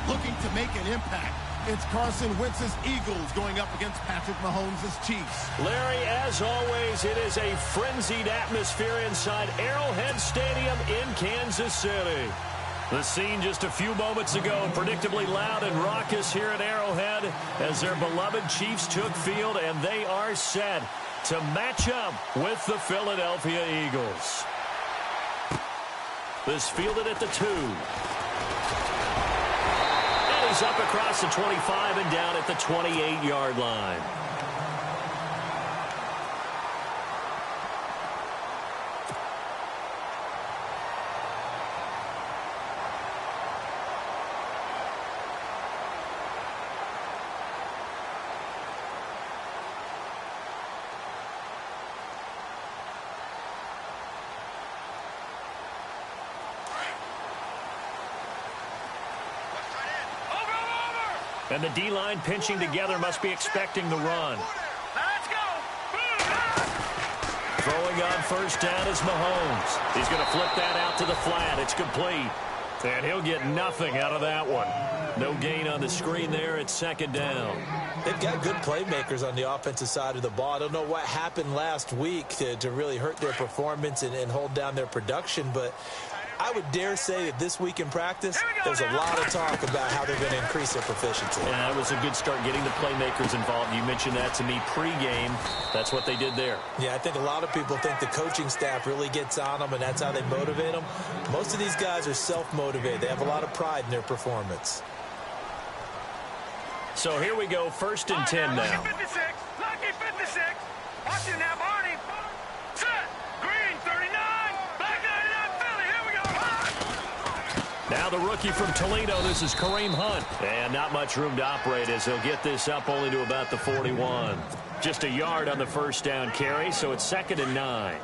looking to make an impact. It's Carson Wentz's Eagles going up against Patrick Mahomes' Chiefs. Larry, as always, it is a frenzied atmosphere inside Arrowhead Stadium in Kansas City. The scene just a few moments ago, predictably loud and raucous here at Arrowhead as their beloved Chiefs took field, and they are set to match up with the Philadelphia Eagles. This fielded at the 2. And he's up across the 25 and down at the 28-yard line. And the D-line pinching together must be expecting the run. Let's go. Throwing on first down is Mahomes. He's going to flip that out to the flat. It's complete. And he'll get nothing out of that one. No gain on the screen there. It's second down. They've got good playmakers on the offensive side of the ball. I don't know what happened last week to really hurt their performance and hold down their production, but I would dare say that this week in practice, there's a lot of talk about how they're going to increase their proficiency. Yeah, that was a good start getting the playmakers involved. You mentioned that to me pregame. That's what they did there. Yeah, I think a lot of people think the coaching staff really gets on them, and that's how they motivate them. Most of these guys are self-motivated. They have a lot of pride in their performance. So here we go, first and 10 now. Lucky 56. Lucky 56. Watch it now, Barney. Set. Green 39. Black 99 Philly. Here we go. Now the rookie from Toledo, this is Kareem Hunt. And not much room to operate as he'll get this up only to about the 41. Just a yard on the first down carry, so it's second and 9.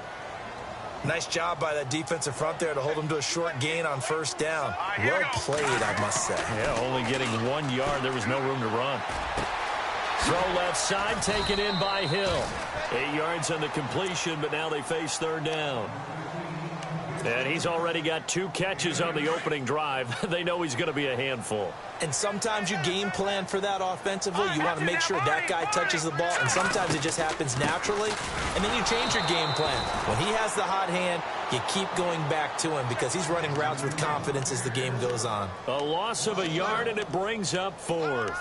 Nice job by that defensive front there to hold them to a short gain on first down. Well played, I must say. Yeah, only getting 1 yard. There was no room to run. Throw left side, taken in by Hill. 8 yards on the completion, but now they face third down. And he's already got 2 catches on the opening drive. They know he's going to be a handful. And sometimes you game plan for that offensively. You want to make sure that guy touches the ball, and sometimes it just happens naturally. And then you change your game plan. When he has the hot hand, you keep going back to him because he's running routes with confidence as the game goes on. A loss of a yard, and it brings up fourth.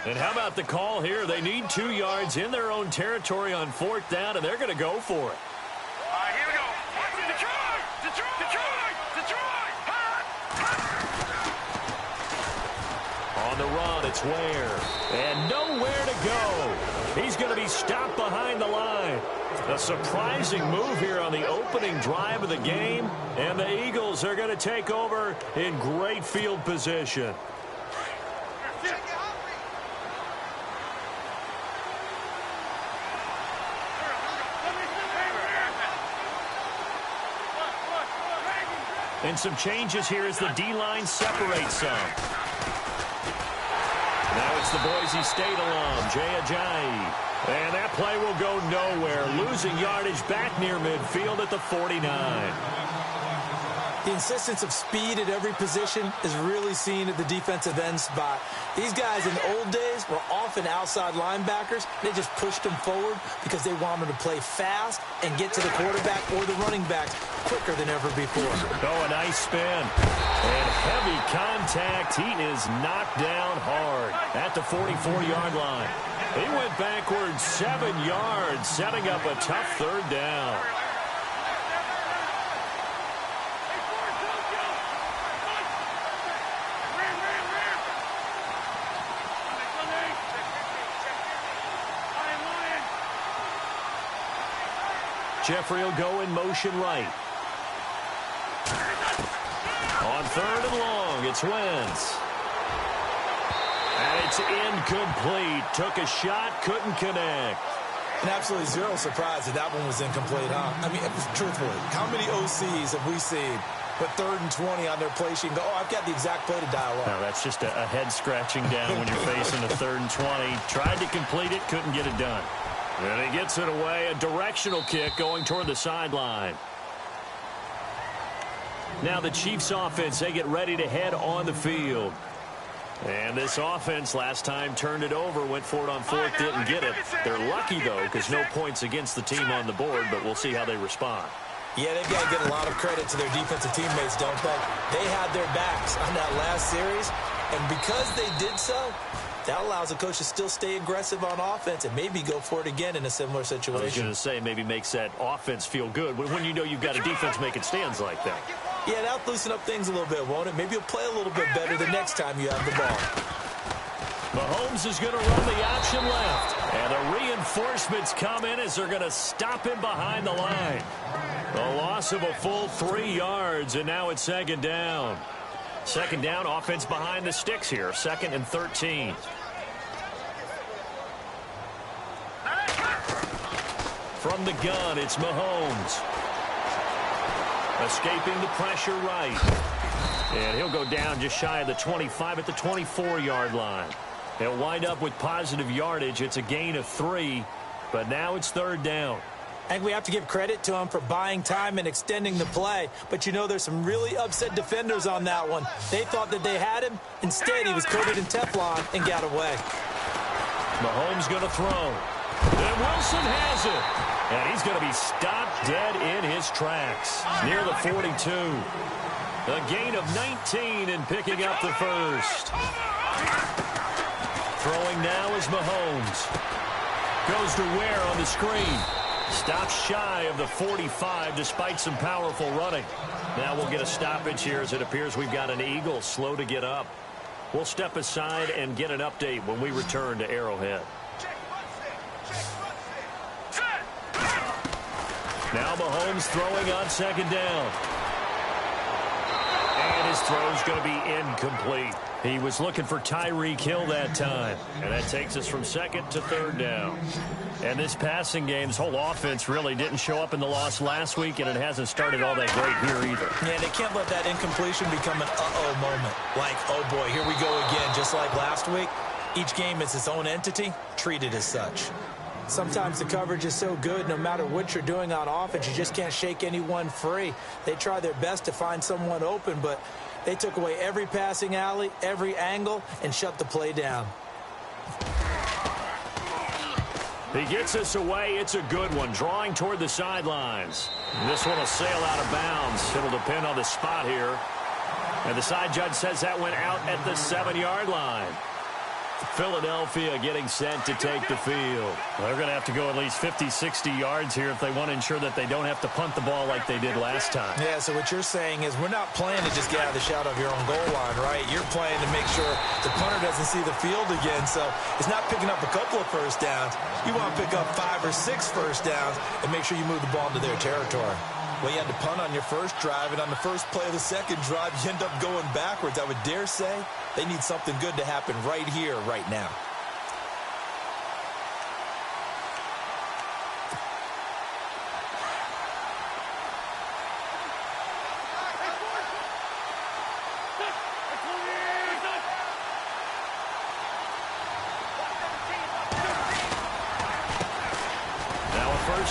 And how about the call here? They need 2 yards in their own territory on fourth down, and they're going to go for it. All right, here we go. Detroit! Detroit! Detroit! Detroit! On the run, it's Ware. And nowhere to go. He's going to be stopped behind the line. A surprising move here on the opening drive of the game. And the Eagles are going to take over in great field position. And some changes here as the D-line separates some. Now it's the Boise State alum, Jay Ajayi. And that play will go nowhere. Losing yardage back near midfield at the 49. The insistence of speed at every position is really seen at the defensive end spot. These guys in the old days were often outside linebackers. They just pushed them forward because they wanted to play fast and get to the quarterback or the running backs quicker than ever before. Oh, a nice spin. And heavy contact. He is knocked down hard at the 44-yard line. He went backwards 7 yards, setting up a tough third down. Jeffrey will go in motion right. On third and long, it's Wentz. And it's incomplete. Took a shot, couldn't connect. And absolutely zero surprise that that one was incomplete, huh? I mean, truthfully, how many OCs have we seen put third and 20 on their play sheet and go, oh, I've got the exact play to dial up? No, that's just a head-scratching down when you're facing a third and 20. Tried to complete it, couldn't get it done. And he gets it away, a directional kick going toward the sideline. Now the Chiefs offense, they get ready to head on the field. And this offense last time turned it over, went for it on fourth, didn't get it. They're lucky, though, because no points against the team on the board, but we'll see how they respond. Yeah, they've got to give a lot of credit to their defensive teammates, don't they? They had their backs on that last series, and because they did so, that allows the coach to still stay aggressive on offense and maybe go for it again in a similar situation. I was going to say, maybe makes that offense feel good when you know you've got a defense making stands like that. Yeah, that'll loosen up things a little bit, won't it? Maybe you'll play a little bit better the next time you have the ball. Mahomes is going to run the option left. And the reinforcements come in as they're going to stop him behind the line. A loss of a full 3 yards, and now it's second down. Second down, offense behind the sticks here. 2nd and 13. From the gun, it's Mahomes. Escaping the pressure right. And he'll go down just shy of the 25 at the 24-yard line. He'll wind up with positive yardage. It's a gain of 3, but now it's third down. I think we have to give credit to him for buying time and extending the play. But, you know, there's some really upset defenders on that one. They thought that they had him. Instead, he was coated in Teflon and got away. Mahomes going to throw. And Wilson has it. And he's going to be stopped dead in his tracks near the 42. A gain of 19 and picking up the first. Throwing now is Mahomes. Goes to Ware on the screen. Stops shy of the 45 despite some powerful running. Now we'll get a stoppage here as it appears we've got an Eagle slow to get up. We'll step aside and get an update when we return to Arrowhead. Now Mahomes throwing on second down. And his throw's going to be incomplete. He was looking for Tyreek Hill that time. And that takes us from second to third down. And this passing game's whole offense really didn't show up in the loss last week, and it hasn't started all that great here either. Yeah, they can't let that incompletion become an uh-oh moment. Like, oh boy, here we go again, just like last week. Each game is its own entity, treated as such. Sometimes the coverage is so good, no matter what you're doing on offense, you just can't shake anyone free. They try their best to find someone open, but they took away every passing alley, every angle, and shut the play down. He gets us away. It's a good one. Drawing toward the sidelines. This one will sail out of bounds. It'll depend on the spot here. And the side judge says that went out at the 7-yard line. Philadelphia getting set to take the field. They're going to have to go at least 50, 60 yards here if they want to ensure that they don't have to punt the ball like they did last time. Yeah, so what you're saying is we're not playing to just get out of the shadow of your own goal line, right? You're playing to make sure the punter doesn't see the field again. So it's not picking up a couple of first downs. You want to pick up 5 or 6 first downs and make sure you move the ball into their territory. Well, you had to punt on your first drive, and on the first play of the second drive, you end up going backwards. I would dare say they need something good to happen right here, right now.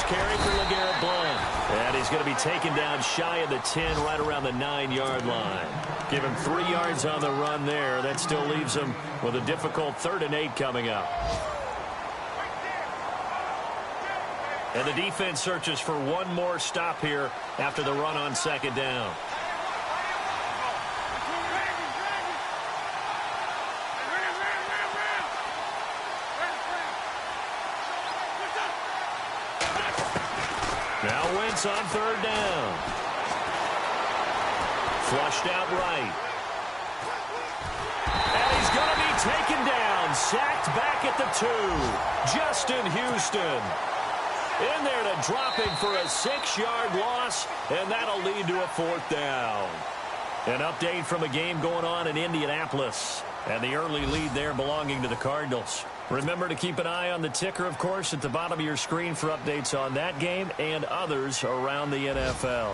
Carry for LeGarrette Blount. And he's going to be taken down shy of the 10, right around the 9-yard line. Give him 3 yards on the run there. That still leaves him with a difficult 3rd and 8 coming up. And the defense searches for one more stop here after the run on second down. Now Wentz on third down. Flushed out right. And he's going to be taken down. Sacked back at the 2. Justin Houston in there to drop him for a 6-yard loss, and that'll lead to a 4th down. An update from a game going on in Indianapolis, and the early lead there belonging to the Cardinals. Remember to keep an eye on the ticker, of course, at the bottom of your screen for updates on that game and others around the NFL.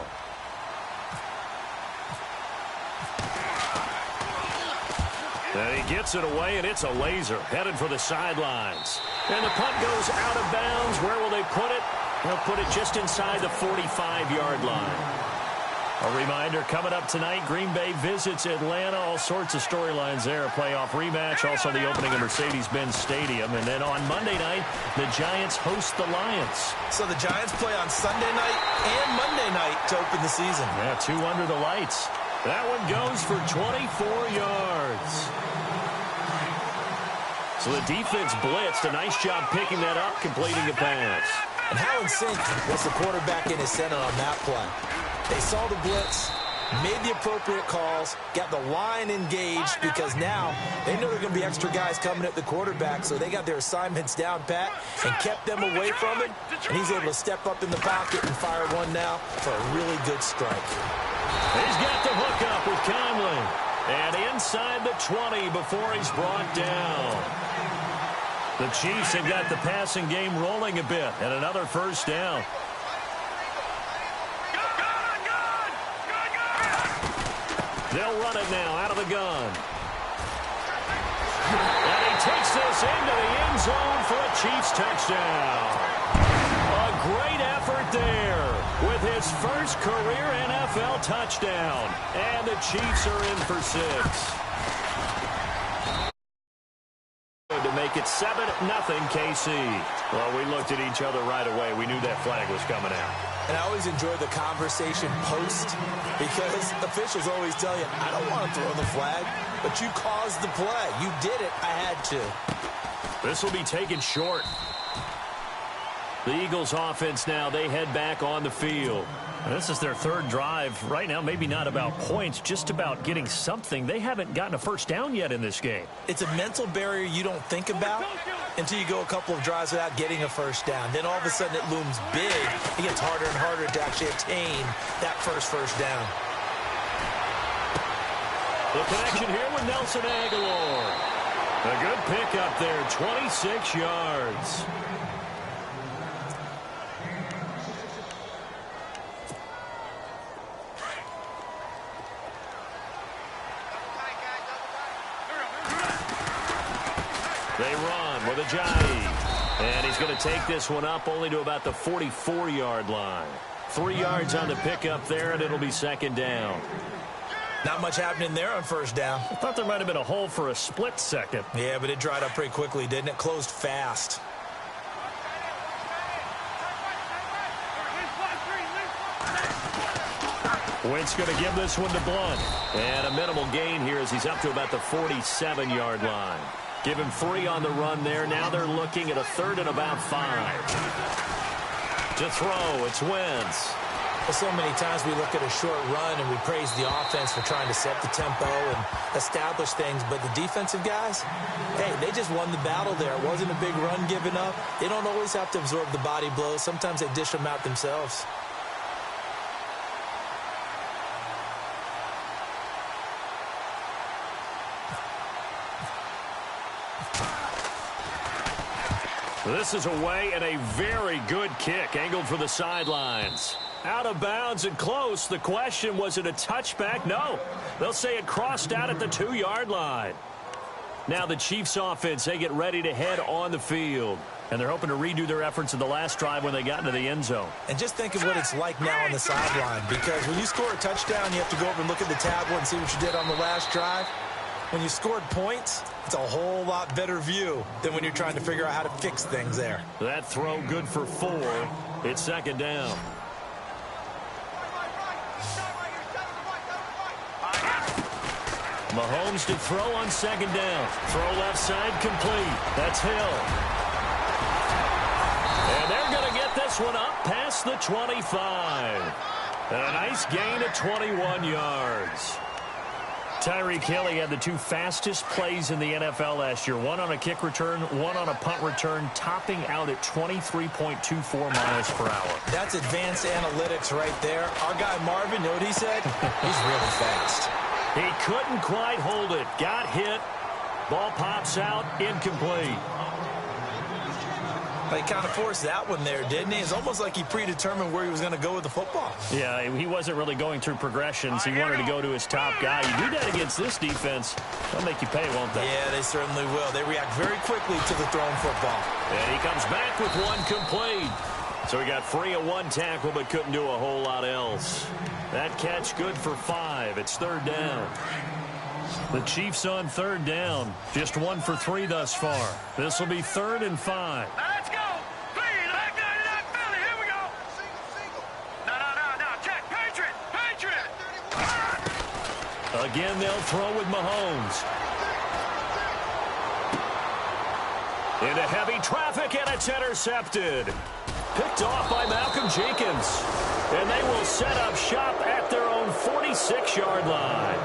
And he gets it away, and it's a laser headed for the sidelines. And the punt goes out of bounds. Where will they put it? They'll put it just inside the 45-yard line. A reminder, coming up tonight, Green Bay visits Atlanta. All sorts of storylines there. A playoff rematch, also the opening of Mercedes-Benz Stadium. And then on Monday night, the Giants host the Lions. So the Giants play on Sunday night and Monday night to open the season. Yeah, 2 under the lights. That one goes for 24 yards. So the defense blitzed. A nice job picking that up, completing the pass. And how in sync was the quarterback in his center on that play? They saw the blitz, made the appropriate calls, got the line engaged because now they know there are going to be extra guys coming at the quarterback, so they got their assignments down pat and kept them away from it, and he's able to step up in the pocket and fire one now for a really good strike. He's got the hook up with Conley, and inside the 20 before he's brought down. The Chiefs have got the passing game rolling a bit, and another first down. They'll run it now out of the gun. And he takes this into the end zone for a Chiefs touchdown. A great effort there with his first career NFL touchdown. And the Chiefs are in for 6. To make it 7-0 KC. Well, we looked at each other right away. We knew that flag was coming out. And I always enjoy the conversation post because officials always tell you, I don't want to throw the flag, but you caused the play. You did it. I had to. This will be taken short. The Eagles offense now, they head back on the field. This is their 3rd drive. Right now, maybe not about points, just about getting something. They haven't gotten a first down yet in this game. It's a mental barrier you don't think about until you go a couple of drives without getting a first down. Then all of a sudden it looms big. It gets harder and harder to actually attain that first down. The connection here with Nelson Aguilar. A good pickup there, 26 yards. They run with Ajayi. And he's going to take this one up only to about the 44-yard line. 3 yards on the pickup there, and it'll be 2nd down. Not much happening there on first down. I thought there might have been a hole for a split second. Yeah, but it dried up pretty quickly, didn't it? Closed fast. Wentz going to give this one to Blunt. And a minimal gain here as he's up to about the 47-yard line. Give him 3 on the run there. Now they're looking at a 3rd and about 5. To throw, it's Wentz. Well, so many times we look at a short run and we praise the offense for trying to set the tempo and establish things, but the defensive guys, hey, they just won the battle there. It wasn't a big run given up. They don't always have to absorb the body blows. Sometimes they dish them out themselves. This is away and a very good kick angled for the sidelines. Out of bounds and close. The question, was it a touchback? No. They'll say it crossed out at the 2-yard line. Now the Chiefs offense, they get ready to head on the field. And they're hoping to redo their efforts in the last drive when they got into the end zone. And just think of what it's like now on the sideline. Because when you score a touchdown, you have to go over and look at the tablet and see what you did on the last drive. When you scored points, it's a whole lot better view than when you're trying to figure out how to fix things there. That throw good for 4. It's 2nd down. Mahomes to throw on 2nd down. Throw left side complete. That's Hill. And they're going to get this one up past the 25. And a nice gain of 21 yards. Tyreek Hill had the 2 fastest plays in the NFL last year. 1 on a kick return, 1 on a punt return, topping out at 23.24 miles per hour. That's advanced analytics right there. Our guy Marvin, you know what he said? He's really fast. He couldn't quite hold it. Got hit. Ball pops out. Incomplete. He kind of forced that one there, didn't he? It's almost like he predetermined where he was going to go with the football. Yeah, he wasn't really going through progressions. He wanted to go to his top guy. You do that against this defense, they'll make you pay, won't they? Yeah, they certainly will. They react very quickly to the thrown football. And he comes back with one complete. So he got free of one tackle but couldn't do a whole lot else. That catch good for 5. It's third down. The Chiefs on third down. Just 1 for 3 thus far. This will be 3rd and 5. Let's go. Clean. Back 99 Philly. Here we go. No. Check. Patriot. Again, they'll throw with Mahomes. Into heavy traffic, and it's intercepted. Picked off by Malcolm Jenkins. And they will set up shop at their own 46-yard line.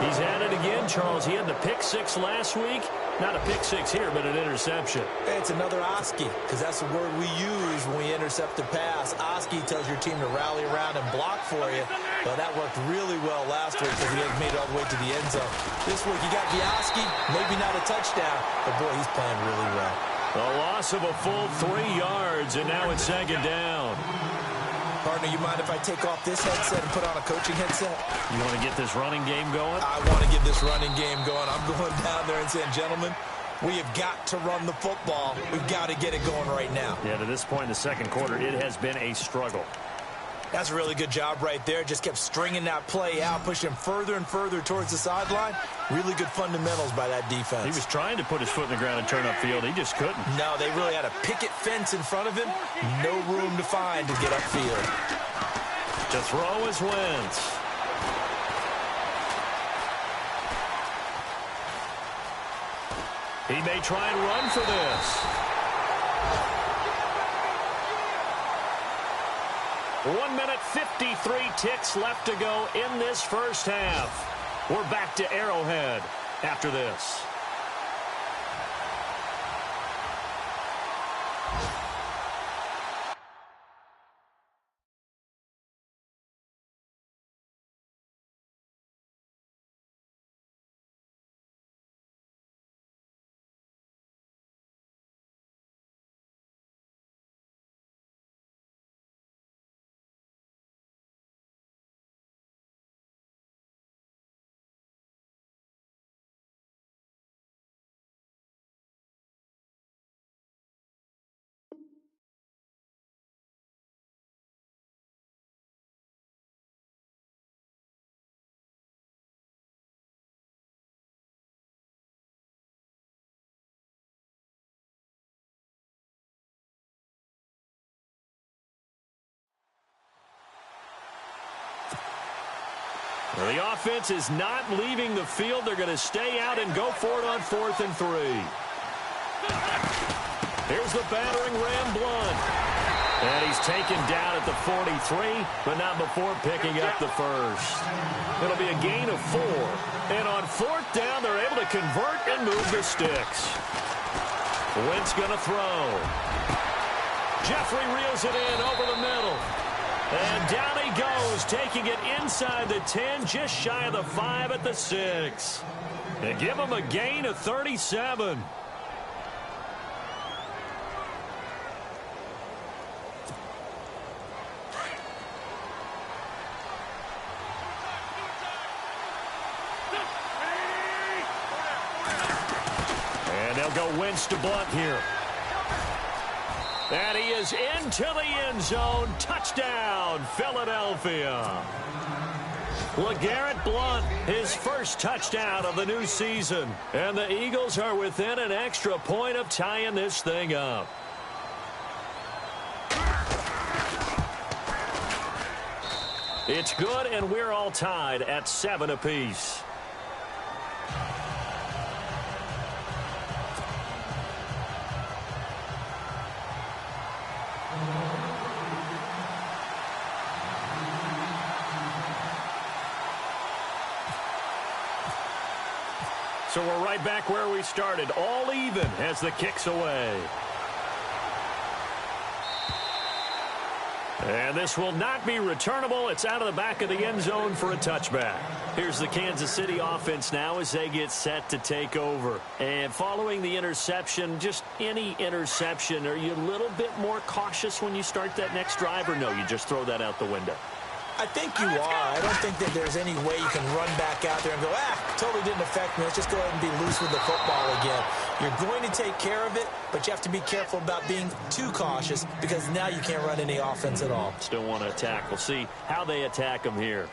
He's at it again, Charles. He had the pick 6 last week. Not a pick 6 here, but an interception. It's another Oski, because that's the word we use when we intercept a pass. Oski tells your team to rally around and block for you. Well, that worked really well last week because he had made it all the way to the end zone. This week, you got the Oski, maybe not a touchdown, but boy, he's playing really well. A loss of a full 3 yards, and now it's 2nd down. Partner, you mind if I take off this headset and put on a coaching headset? You want to get this running game going? I want to get this running game going. I'm going down there and saying, gentlemen, we have got to run the football. We've got to get it going right now. Yeah, to this point in the second quarter, it has been a struggle. That's a really good job right there. Just kept stringing that play out, pushing him further and further towards the sideline. Really good fundamentals by that defense. He was trying to put his foot in the ground and turn upfield. He just couldn't. No, they really had a picket fence in front of him. No room to find to get upfield. To throw is Wentz. He may try and run for this. 1 minute, 53 ticks left to go in this first half. We're back to Arrowhead after this. Well, the offense is not leaving the field. They're going to stay out and go for it on 4th and 3. Here's the battering Ram Blunt. And he's taken down at the 43, but not before picking up the first. It'll be a gain of 4. And on 4th down, they're able to convert and move the sticks. Wentz going to throw. Jeffrey reels it in over the middle. And down he goes, taking it inside the 10, just shy of the 5 at the 6. They give him a gain of 37. And they'll go Wentz to Blunt here. And he is into the end zone. Touchdown, Philadelphia. LeGarrette Blunt, his first touchdown of the new season. And the Eagles are within an extra point of tying this thing up. It's good, and we're all tied at 7 apiece. So we're right back where we started, all even as the kick's away. And this will not be returnable. It's out of the back of the end zone for a touchback. Here's the Kansas City offense now as they get set to take over. And following the interception, just any interception, are you a little bit more cautious when you start that next drive, or no, you just throw that out the window? I think you are. I don't think that there's any way you can run back out there and go, totally didn't affect me. Let's just go ahead and be loose with the football again. You're going to take care of it, but you have to be careful about being too cautious because now you can't run any offense at all. Still want to attack. We'll see how they attack them here.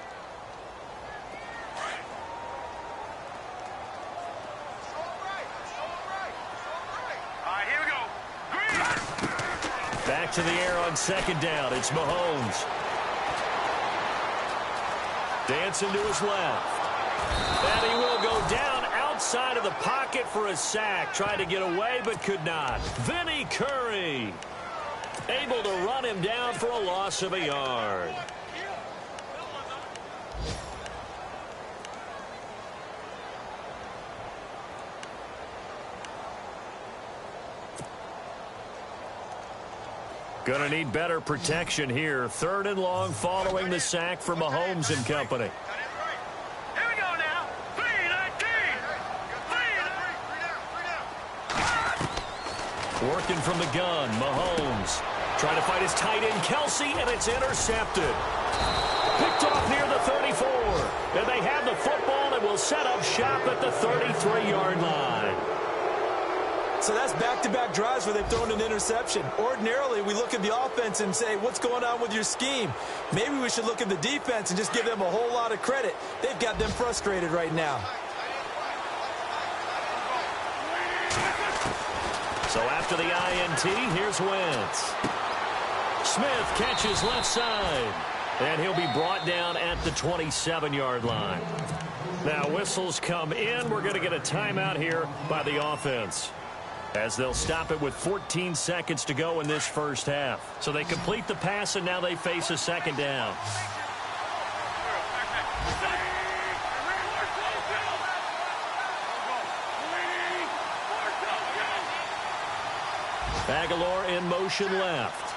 Back to the air on second down. It's Mahomes. Dancing to his left. And he will go down outside of the pocket for a sack. Tried to get away, but could not. Vinny Curry able to run him down for a loss of a yard. Going to need better protection here. 3rd and long following the sack for Mahomes and company. Here we go now. 3-19. Working from the gun, Mahomes. Trying to fight his tight end, Kelsey, and it's intercepted. Picked off near the 34. And they have the football and will set up shop at the 33-yard line. So that's back-to-back drives where they've thrown an interception. Ordinarily, we look at the offense and say, what's going on with your scheme? Maybe we should look at the defense and just give them a whole lot of credit. They've got them frustrated right now. So after the INT, here's Wentz. Smith catches left side. And he'll be brought down at the 27-yard line. Now whistles come in. We're going to get a timeout here by the offense, as they'll stop it with 14 seconds to go in this first half. So they complete the pass, and now they face a second down. Aguilar in motion left.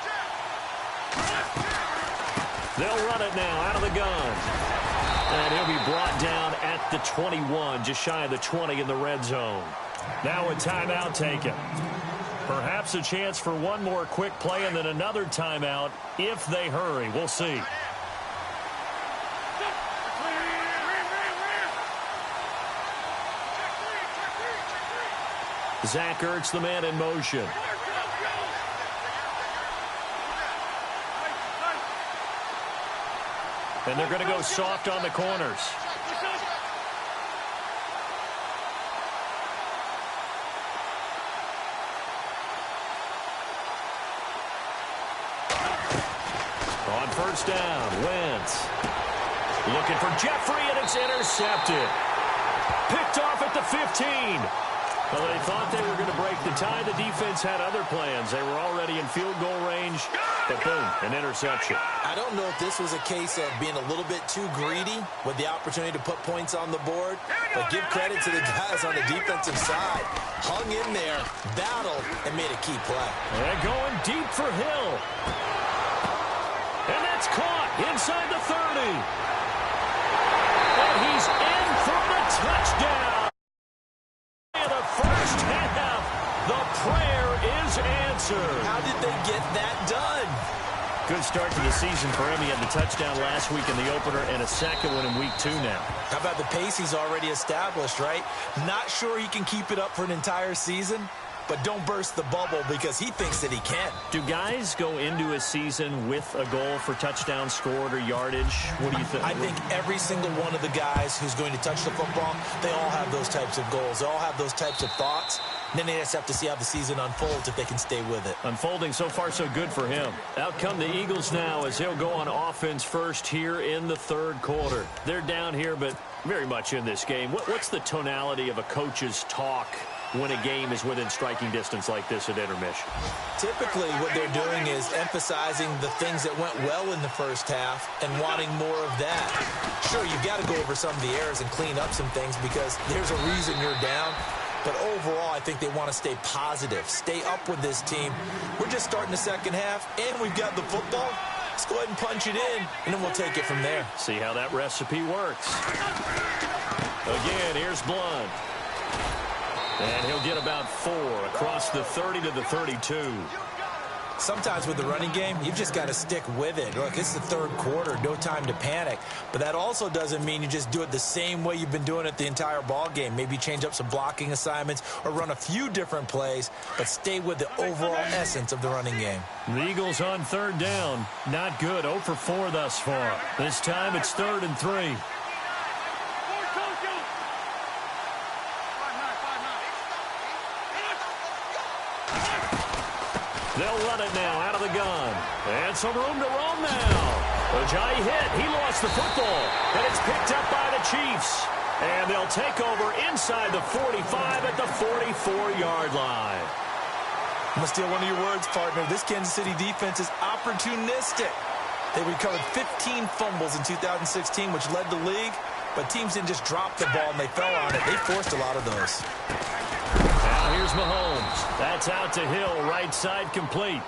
They'll run it now out of the gun. And he'll be brought down at the 21, just shy of the 20 in the red zone. Now a timeout taken. Perhaps a chance for one more quick play and then another timeout if they hurry. We'll see. Zach Ertz, the man in motion. And they're going to go soft on the corners. On first down, Wentz. Looking for Jeffrey, and it's intercepted. Picked off at the 15. Well, they thought they were going to break the tie. The defense had other plans. They were already in field goal range, but boom, an interception. I don't know if this was a case of being a little bit too greedy with the opportunity to put points on the board, but give credit to the guys on the defensive side. Hung in there, battled, and made a key play. And going deep for Hill. And that's caught inside the 30. And he's in for the touchdown. First half, the prayer is answered. How did they get that done? Good start to the season for him. He had the touchdown last week in the opener and a second one in week 2 now. How about the pace he's already established, right? Not sure he can keep it up for an entire season, but don't burst the bubble because he thinks that he can. Do guys go into a season with a goal for touchdowns scored or yardage? What do you think? I think every single one of the guys who's going to touch the football, they all have those types of goals. They all have those types of thoughts. Then they just have to see how the season unfolds if they can stay with it. Unfolding so far so good for him. Out come the Eagles now as he'll go on offense first here in the third quarter. They're down here but very much in this game. What's the tonality of a coach's talk when a game is within striking distance like this at intermission? Typically what they're doing is emphasizing the things that went well in the first half and wanting more of that. Sure, you've got to go over some of the errors and clean up some things because there's a reason you're down. But overall, I think they want to stay positive, stay up with this team. We're just starting the second half, and we've got the football. Let's go ahead and punch it in, and then we'll take it from there. See how that recipe works. Again, here's Blunt. And he'll get about 4 across the 30 to the 32. Sometimes with the running game, you've just got to stick with it. Look, it's the third quarter, no time to panic. But that also doesn't mean you just do it the same way you've been doing it the entire ball game. Maybe change up some blocking assignments or run a few different plays, but stay with the overall essence of the running game. The Eagles on third down. Not good. 0 for 4 thus far. This time it's 3rd and 3. They'll run it now out of the gun. And some room to roam now. Ajayi hit. He lost the football. And it's picked up by the Chiefs. And they'll take over inside the 45 at the 44-yard line. I'm going to steal one of your words, partner. This Kansas City defense is opportunistic. They recovered 15 fumbles in 2016, which led the league. But teams didn't just drop the ball and they fell on it. They forced a lot of those. Now here's Mahomes. That's out to Hill, right side complete.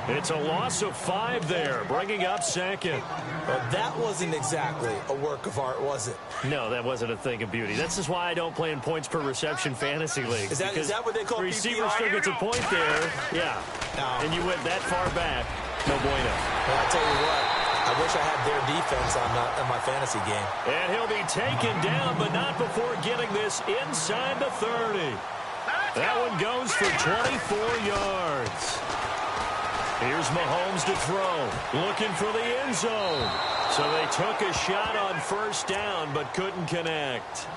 It's a loss of 5 there, bringing up 2nd. Well, that wasn't exactly a work of art, was it? No, that wasn't a thing of beauty. This is why I don't play in points per reception fantasy leagues. Is that what they call the receiver PPR? still gets a point there. Yeah. No. And you went that far back. No bueno. Well, I'll tell you what. I wish I had their defense on my fantasy game. And he'll be taken down, but not before getting this inside the 30. That one goes for 24 yards. Here's Mahomes to throw. Looking for the end zone. So they took a shot on first down, but couldn't connect.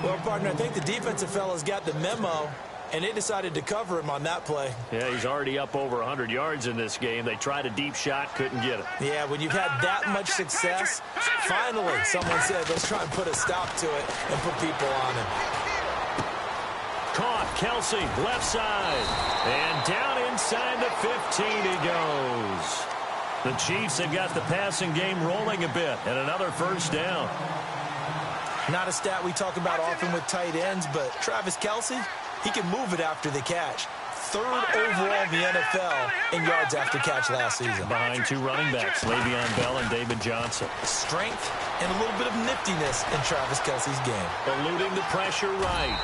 Well, partner, I think the defensive fellas got the memo, and they decided to cover him on that play. Yeah, he's already up over 100 yards in this game. They tried a deep shot, couldn't get it. Yeah, when you've had that much success, finally someone said, let's try and put a stop to it and put people on him. Caught, Kelsey, left side. And down inside the 15 he goes. The Chiefs have got the passing game rolling a bit, and another first down. Not a stat we talk about often with tight ends, but Travis Kelsey, he can move it after the catch. 3rd overall in the NFL in yards after catch last season. Behind 2 running backs, Le'Veon Bell and David Johnson. Strength and a little bit of niftiness in Travis Kelsey's game. Eluding the pressure right.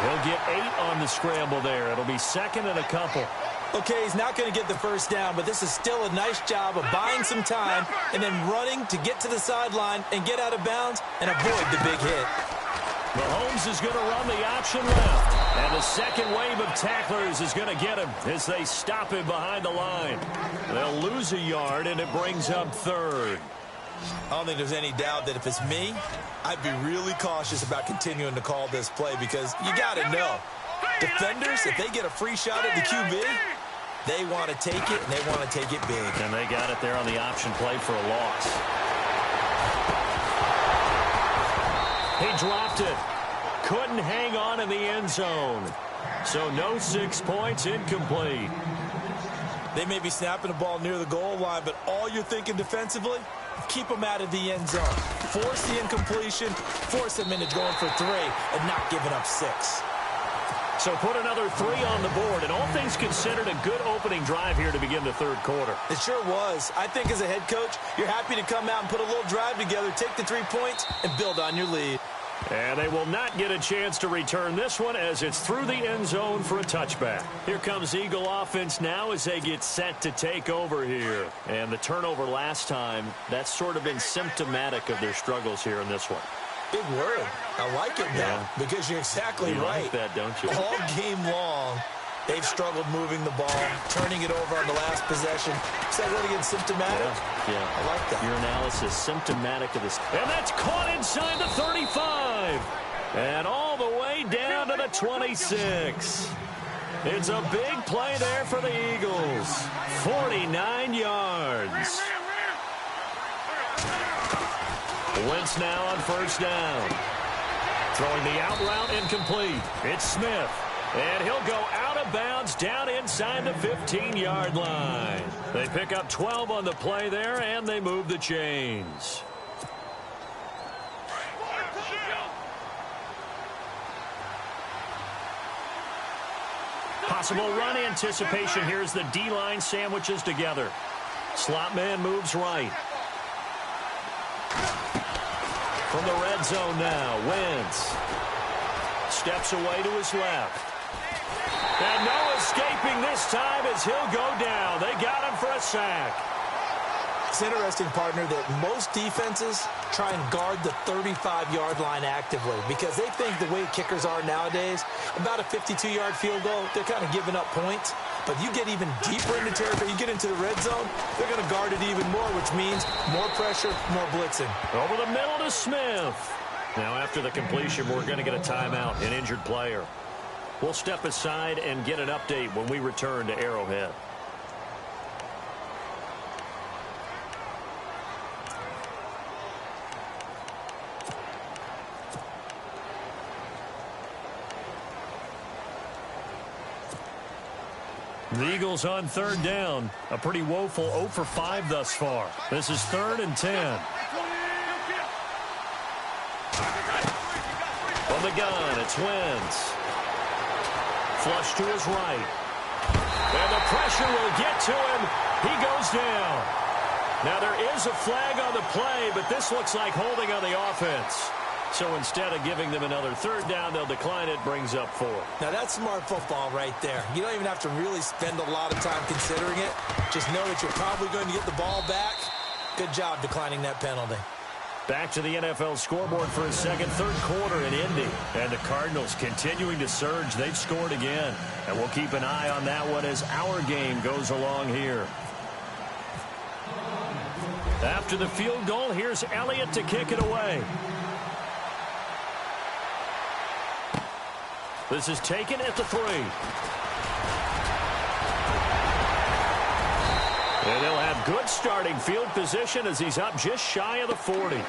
He'll get 8 on the scramble there. It'll be 2nd and a couple. Okay, he's not going to get the first down, but this is still a nice job of buying some time and then running to get to the sideline and get out of bounds and avoid the big hit. Mahomes is going to run the option left. And the second wave of tacklers is going to get him as they stop him behind the line. They'll lose a yard, and it brings up 3rd. I don't think there's any doubt that if it's me, I'd be really cautious about continuing to call this play because you got to know. Defenders, if they get a free shot at the QB, they want to take it, and they want to take it big. And they got it there on the option play for a loss. He dropped it. Couldn't hang on in the end zone. So no 6 points, incomplete. They may be snapping the ball near the goal line, but all you're thinking defensively, keep them out of the end zone. Force the incompletion, force them into going for 3, and not giving up 6. So put another 3 on the board, and all things considered, a good opening drive here to begin the 3rd quarter. It sure was. I think as a head coach, you're happy to come out and put a little drive together, take the 3 points, and build on your lead. And they will not get a chance to return this one as it's through the end zone for a touchback. Here comes Eagle offense now as they get set to take over here. And the turnover last time, that's sort of been symptomatic of their struggles here in this one. Big word. I like it now because you're exactly right. You like that, don't you? All game long, they've struggled moving the ball, turning it over on the last possession. Is that what again, symptomatic? Yeah. I like that. Your analysis, symptomatic of this. And that's caught inside the 35. And all the way down to the 26. It's a big play there for the Eagles. 49 yards. Wentz now on first down. Throwing the out route incomplete. It's Smith. And he'll go out of bounds down inside the 15-yard line. They pick up 12 on the play there, and they move the chains. Possible run anticipation here as the D-line sandwiches together. Slot man moves right. From the red zone now, Wentz steps away to his left. And no escaping this time as he'll go down. They got him for a sack. It's interesting, partner, that most defenses try and guard the 35-yard line actively because they think the way kickers are nowadays, about a 52-yard field goal, they're kind of giving up points. But you get even deeper into territory, you get into the red zone, they're going to guard it even more, which means more pressure, more blitzing. Over the middle to Smith. Now after the completion, we're going to get a timeout, an injured player. We'll step aside and get an update when we return to Arrowhead. The Eagles on third down. A pretty woeful 0 for 5 thus far. This is 3rd and 10. From the gun, it's Wentz. Flush to his right. And the pressure will get to him. He goes down. Now there is a flag on the play, but this looks like holding on the offense. So instead of giving them another third down, they'll decline it, brings up 4. Now that's smart football right there. You don't even have to really spend a lot of time considering it. Just know that you're probably going to get the ball back. Good job declining that penalty. Back to the NFL scoreboard for a second, third quarter in Indy. And the Cardinals continuing to surge. They've scored again. And we'll keep an eye on that one as our game goes along here. After the field goal, here's Elliott to kick it away. This is taken at the 3. And they'll have good starting field position as he's up just shy of the 40.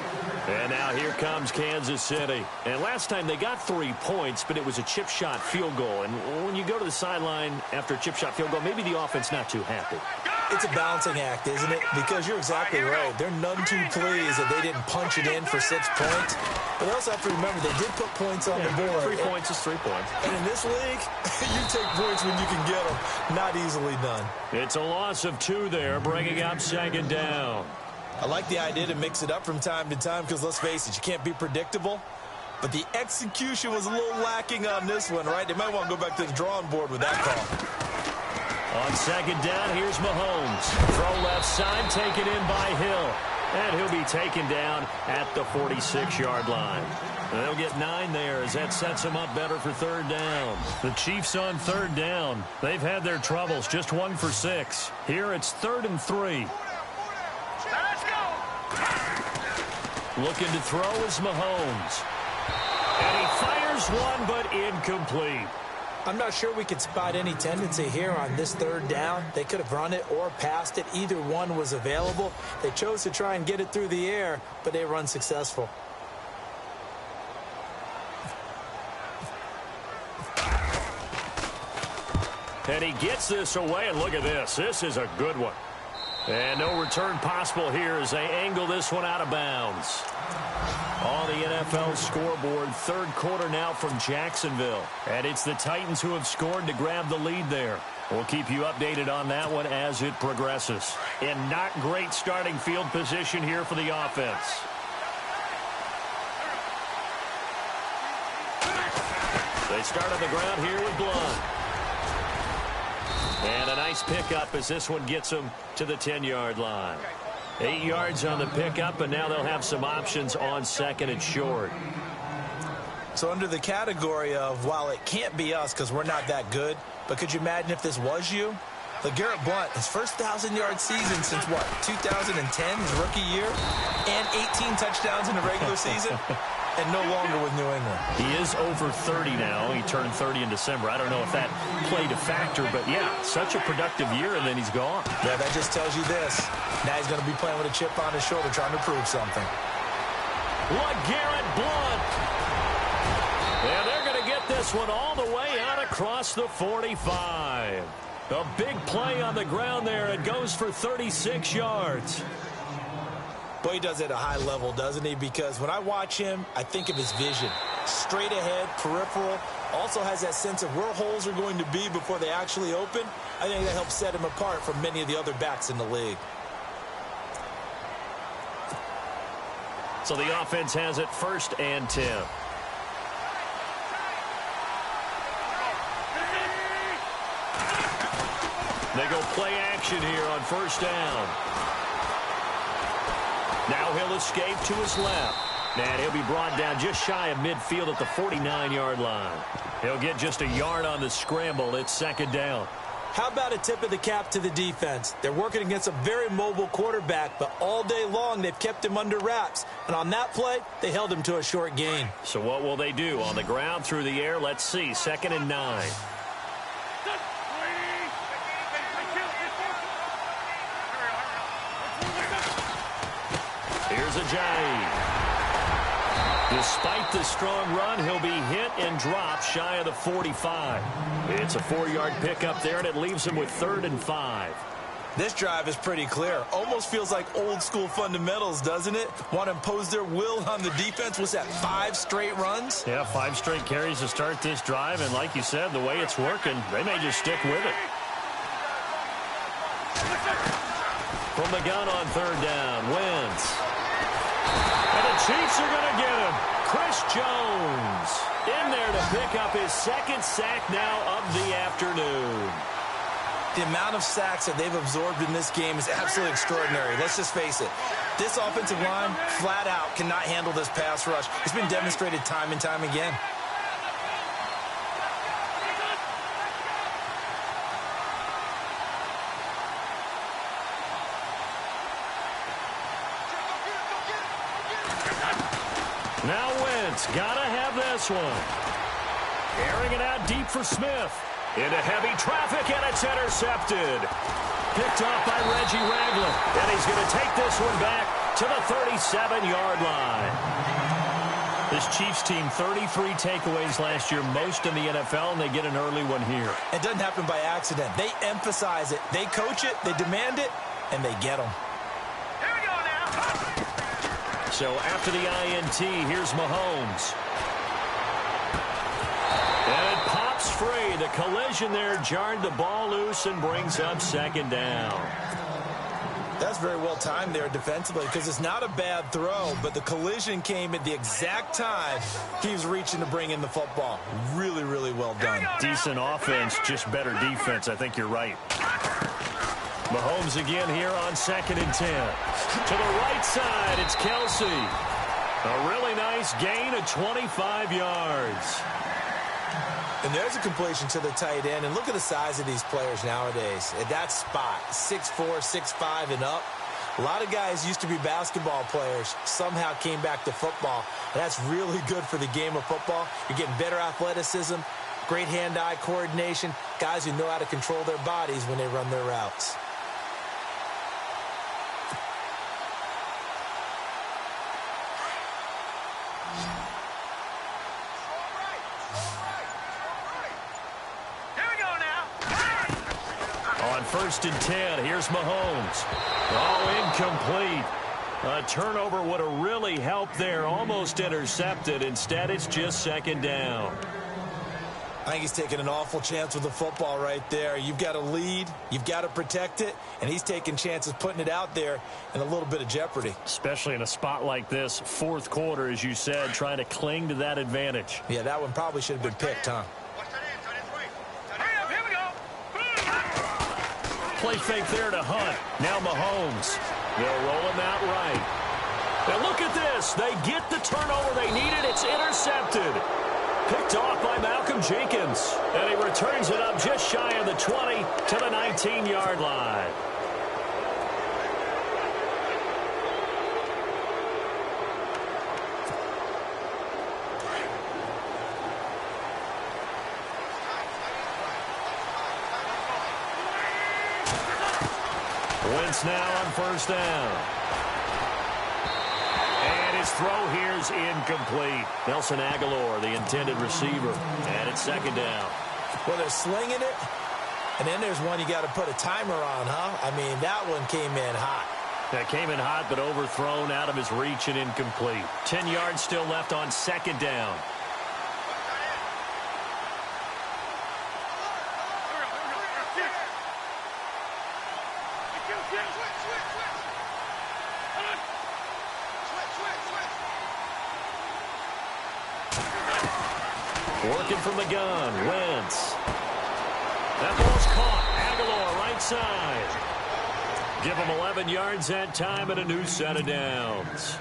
And now here comes Kansas City. And last time they got 3 points, but it was a chip shot field goal. And when you go to the sideline after a chip shot field goal, maybe the offense not too happy. It's a balancing act, isn't it? Because you're exactly right. They're none too pleased that they didn't punch it in for 6 points. But they also have to remember they did put points on the board. 3 points is 3 points. And in this league, you take points when you can get them. Not easily done. It's a loss of 2 there, bringing up second down. I like the idea to mix it up from time to time because, let's face it, you can't be predictable. But the execution was a little lacking on this one, right? They might want to go back to the drawing board with that call. On second down, here's Mahomes. Throw left side, taken in by Hill. And he'll be taken down at the 46-yard line. And they'll get 9 there as that sets them up better for third down. The Chiefs on third down. They've had their troubles, just 1 for 6. Here it's 3rd and 3. Let's go. Looking to throw is Mahomes. And he fires one, but incomplete. I'm not sure we could spot any tendency here on this third down. They could have run it or passed it. Either one was available. They chose to try and get it through the air, but they were unsuccessful. And he gets this away, and look at this. This is a good one. And no return possible here as they angle this one out of bounds. On the NFL scoreboard, third quarter now from Jacksonville. And it's the Titans who have scored to grab the lead there. We'll keep you updated on that one as it progresses. And not great starting field position here for the offense. They start on the ground here with Blunt. And a nice pickup as this one gets them to the 10-yard line. 8 yards on the pickup, and now they'll have some options on second and short. So under the category of, while it can't be us because we're not that good, but could you imagine if this was you? LeGarrette Blount, his first 1,000-yard season since, what, 2010, his rookie year, and 18 touchdowns in the regular season, and no longer with New England. He is over 30 now. He turned 30 in December. I don't know if that played a factor, but, yeah, such a productive year, and then he's gone. Yeah, that just tells you this. Now he's going to be playing with a chip on his shoulder trying to prove something. LeGarrette Blount. And they're going to get this one all the way out across the 45. A big play on the ground there. It goes for 36 yards. Boy, he does it at a high level, doesn't he? Because when I watch him, I think of his vision. Straight ahead, peripheral. Also has that sense of where holes are going to be before they actually open. I think that helps set him apart from many of the other backs in the league. So the offense has it 1st and 10. They go play action here on first down. Now he'll escape to his left. And he'll be brought down just shy of midfield at the 49-yard line. He'll get just a yard on the scramble. It's second down. How about a tip of the cap to the defense? They're working against a very mobile quarterback, but all day long they've kept him under wraps. And on that play, they held him to a short gain. So what will they do? On the ground, through the air? Let's see. 2nd and 9. Here's Ajayi. Despite the strong run, he'll be hit and dropped shy of the 45. It's a 4-yard pickup there, and it leaves him with 3rd and 5. This drive is pretty clear. Almost feels like old-school fundamentals, doesn't it? Want to impose their will on the defense. What's that, 5 straight runs? Yeah, 5 straight carries to start this drive, and like you said, the way it's working, they may just stick with it. From the gun on 3rd down, Wentz. And the Chiefs are going to get him. Chris Jones in there to pick up his 2nd sack now of the afternoon. The amount of sacks that they've absorbed in this game is absolutely extraordinary. Let's just face it. This offensive line, flat out, cannot handle this pass rush. It's been demonstrated time and time again. Now Wentz, gotta have this one. Airing it out deep for Smith. Into heavy traffic, and it's intercepted. Picked off by Reggie Ragland. And he's going to take this one back to the 37-yard line. This Chiefs team, 33 takeaways last year, most in the NFL, and they get an early one here. It doesn't happen by accident. They emphasize it. They coach it, they demand it, and they get them. Here we go now. So after the INT, here's Mahomes. And it pops free. The collision there jarred the ball loose and brings up 2nd down. That's very well timed there defensively because it's not a bad throw, but the collision came at the exact time he was reaching to bring in the football. Really, really well done. Decent offense, just better defense. I think you're right. Mahomes again here on 2nd and 10. To the right side, it's Kelsey. A really nice gain of 25 yards. And there's a completion to the tight end. And look at the size of these players nowadays. At that spot, 6'4", 6'5", and up. A lot of guys used to be basketball players, somehow came back to football. And that's really good for the game of football. You're getting better athleticism, great hand-eye coordination, guys who know how to control their bodies when they run their routes. On 1st and 10, here's Mahomes. Oh, incomplete. A turnover would have really helped there. Almost intercepted. Instead, it's just 2nd down. I think he's taking an awful chance with the football right there. You've got to lead. You've got to protect it. And he's taking chances putting it out there in a little bit of jeopardy. Especially in a spot like this, 4th quarter, as you said, trying to cling to that advantage. Yeah, that one probably should have been picked, huh? Play fake there to Hunt. Now Mahomes. They'll roll him out right. And look at this. They get the turnover they needed. It's intercepted. Picked off by Malcolm Jenkins. And he returns it up just shy of the 20 to the 19-yard line. Wentz now on 1st down. And his throw here's incomplete. Nelson Aguilar, the intended receiver. And it's 2nd down. Well, they're slinging it. And then there's one you got to put a timer on, huh? I mean, that one came in hot. That came in hot, but overthrown out of his reach and incomplete. 10 yards still left on 2nd down. Working from the gun, Wentz. That ball's caught. Aguilar right right side. Give him 11 yards that time and a new set of downs.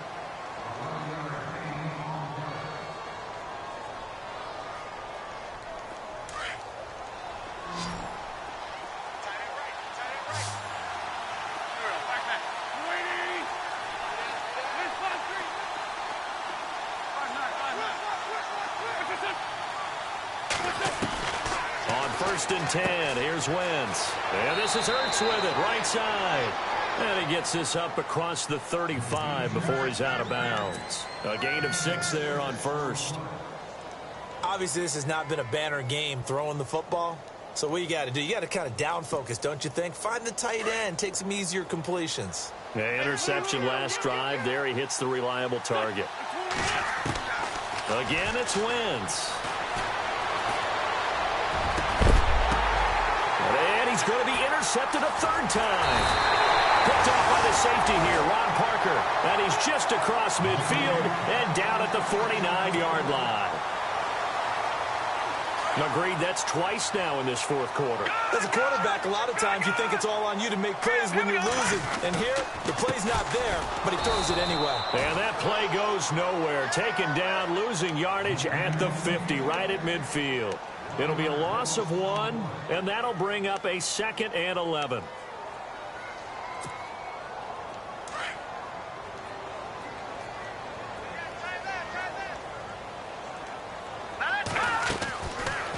First and 10. Here's Wentz. And this is Hurts with it, right side. And he gets this up across the 35 before he's out of bounds. A gain of 6 there on first. Obviously, this has not been a banner game throwing the football. So what you got to do, you got to kind of down focus, don't you think? Find the tight end, take some easier completions. Yeah, interception last drive. There he hits the reliable target. Again, it's Wentz. And he's going to be intercepted a third time. Picked off by the safety here, Ron Parker. And he's just across midfield and down at the 49-yard line. Agreed, that's twice now in this fourth quarter. As a quarterback, a lot of times you think it's all on you to make plays when you're losing. And here, the play's not there, but he throws it anyway. And that play goes nowhere. Taken down, losing yardage at the 50, right at midfield. It'll be a loss of 1, and that'll bring up a 2nd and 11.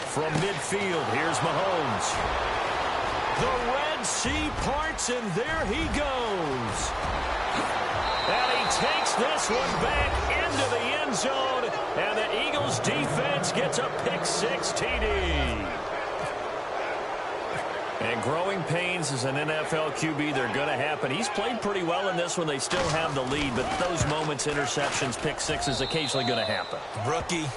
From midfield, here's Mahomes. The Red Sea parts, and there he goes. And he takes this one back into the end zone, and the Eagles defense gets a pick-6 TD. And growing pains as an NFL QB, they're going to happen. He's played pretty well in this one. They still have the lead, but those moments, interceptions, pick-6 is occasionally going to happen. Rookie.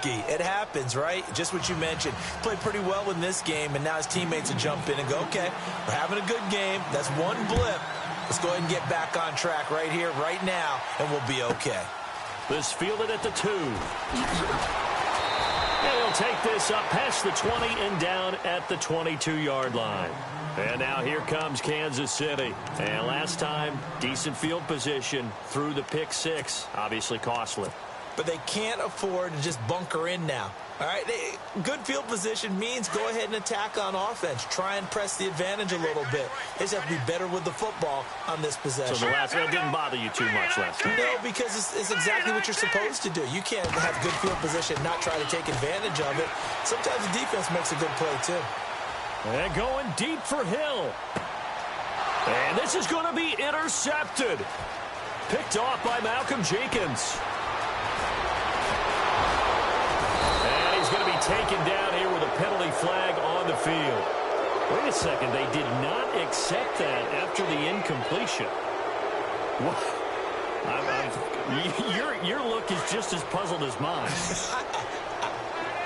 It happens, right? Just what you mentioned. Played pretty well in this game, and now his teammates will jump in and go, okay, we're having a good game. That's one blip. Let's go ahead and get back on track right here, right now, and we'll be okay. This fielded at the 2. And he'll take this up past the 20 and down at the 22-yard line. And now here comes Kansas City. And last time, decent field position through the pick-6. Obviously costly. But they can't afford to just bunker in now. All right, good field position means go ahead and attack on offense. Try and press the advantage a little bit. They just have to be better with the football on this possession. So the last one didn't bother you too much last time? No, because it's exactly what you're supposed to do. You can't have good field position, not try to take advantage of it. Sometimes the defense makes a good play, too. And going deep for Hill. And this is going to be intercepted. Picked off by Malcolm Jenkins. He's going to be taken down here with a penalty flag on the field. Wait a second. They did not accept that after the incompletion. What? Your look is just as puzzled as mine.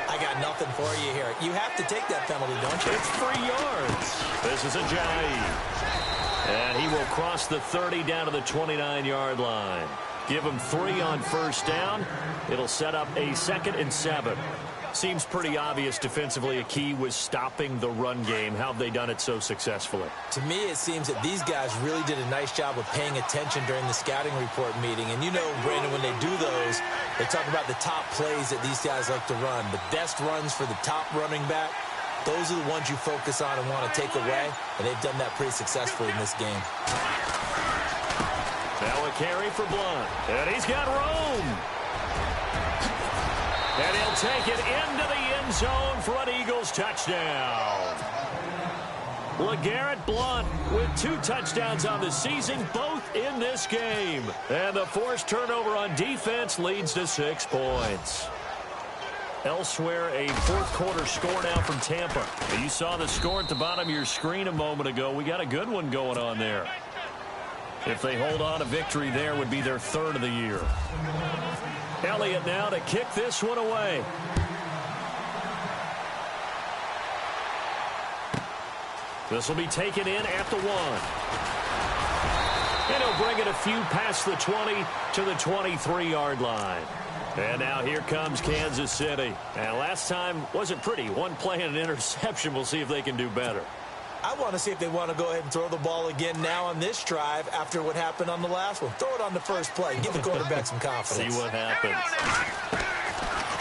I got nothing for you here. You have to take that penalty, don't you? It's 3 yards. This is Ajayi. And he will cross the 30 down to the 29-yard line. Give him 3 on first down. It'll set up a 2nd and 7. Seems pretty obvious defensively a key was stopping the run game. How have they done it so successfully? To me, it seems that these guys really did a nice job of paying attention during the scouting report meeting. And you know, Brandon, when they do those, they talk about the top plays that these guys like to run. The best runs for the top running back, those are the ones you focus on and want to take away. And they've done that pretty successfully in this game. Now a carry for Blunt. And he's got room. And he'll take it into the end zone for an Eagles touchdown. LeGarrette Blunt with 2 touchdowns on the season, both in this game. And the forced turnover on defense leads to 6 points. Elsewhere, a fourth quarter score now from Tampa. You saw the score at the bottom of your screen a moment ago. We got a good one going on there. If they hold on, a victory there would be their 3rd of the year. Elliott now to kick this one away. This will be taken in at the 1. And he'll bring it a few past the 20 to the 23-yard line. And now here comes Kansas City. And last time wasn't pretty. One play and an interception. We'll see if they can do better. I want to see if they want to go ahead and throw the ball again now on this drive after what happened on the last one. Throw it on the first play. Give the quarterback some confidence. See what happens.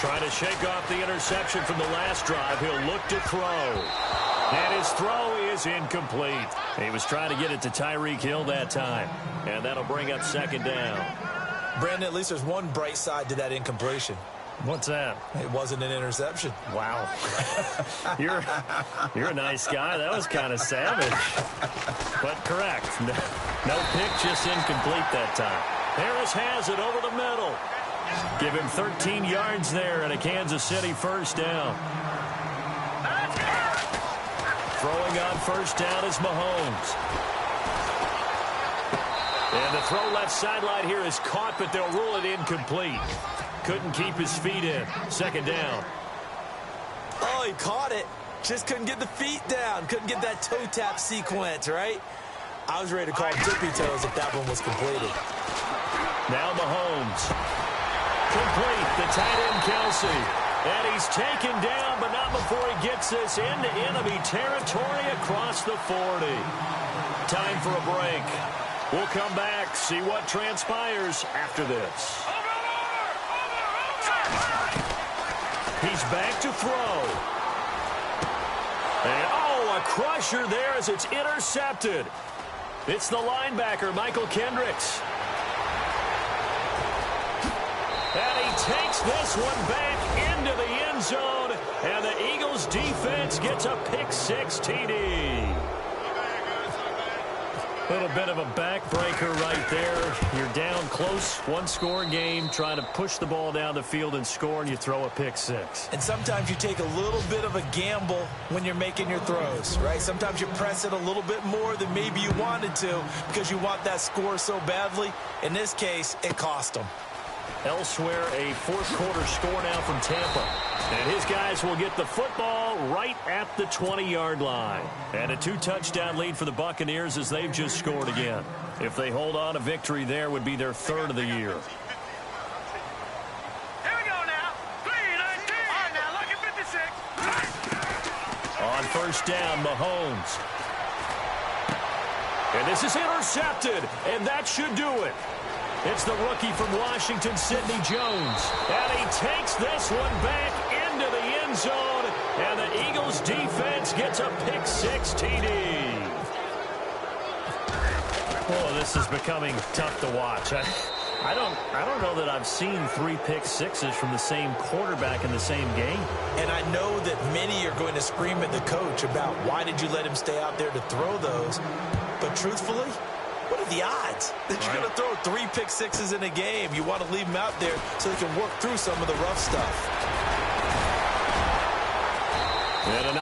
Trying to shake off the interception from the last drive. He'll look to throw. And his throw is incomplete. He was trying to get it to Tyreek Hill that time. And that'll bring up second down. Brandon, at least there's one bright side to that incompletion. What's that? It wasn't an interception. Wow. You're a nice guy. That was kind of savage. But correct. No pick, just incomplete that time. Harris has it over the middle. Give him 13 yards there and a Kansas City first down. Throwing on first down is Mahomes. And the throw left sideline here is caught, but they'll rule it incomplete. Couldn't keep his feet in. Second down. Oh, he caught it. Just couldn't get the feet down. Couldn't get that toe tap sequence, right? I was ready to call tippy toes if that one was completed. Now Mahomes. Complete. The tight end, Kelsey. And he's taken down, but not before he gets this into enemy territory across the 40. Time for a break. We'll come back, see what transpires after this. He's back to throw. And, oh, a crusher there as it's intercepted. It's the linebacker, Michael Kendricks. And he takes this one back into the end zone. And the Eagles defense gets a pick-6 TD. A little bit of a backbreaker right there. You're down close, one-score game, trying to push the ball down the field and score, and you throw a pick-6. And sometimes you take a little bit of a gamble when you're making your throws, right? Sometimes you press it a little bit more than maybe you wanted to because you want that score so badly. In this case, it cost them. Elsewhere, a fourth-quarter score now from Tampa. And his guys will get the football right at the 20-yard line. And a 2-touchdown lead for the Buccaneers as they've just scored again. If they hold on, a victory there would be their third of the year. Here we go now. 3-19. All right, now, look at 56. On first down, Mahomes. And this is intercepted, and that should do it. It's the rookie from Washington, Sidney Jones. And he takes this one back into the end zone. And the Eagles defense gets a pick-6 TD. Oh, this is becoming tough to watch. I don't know that I've seen 3 pick-6s from the same quarterback in the same game. And I know that many are going to scream at the coach about why did you let him stay out there to throw those. But truthfully, what are the odds that you're going to throw 3 pick-6s in a game? You want to leave them out there so they can work through some of the rough stuff. And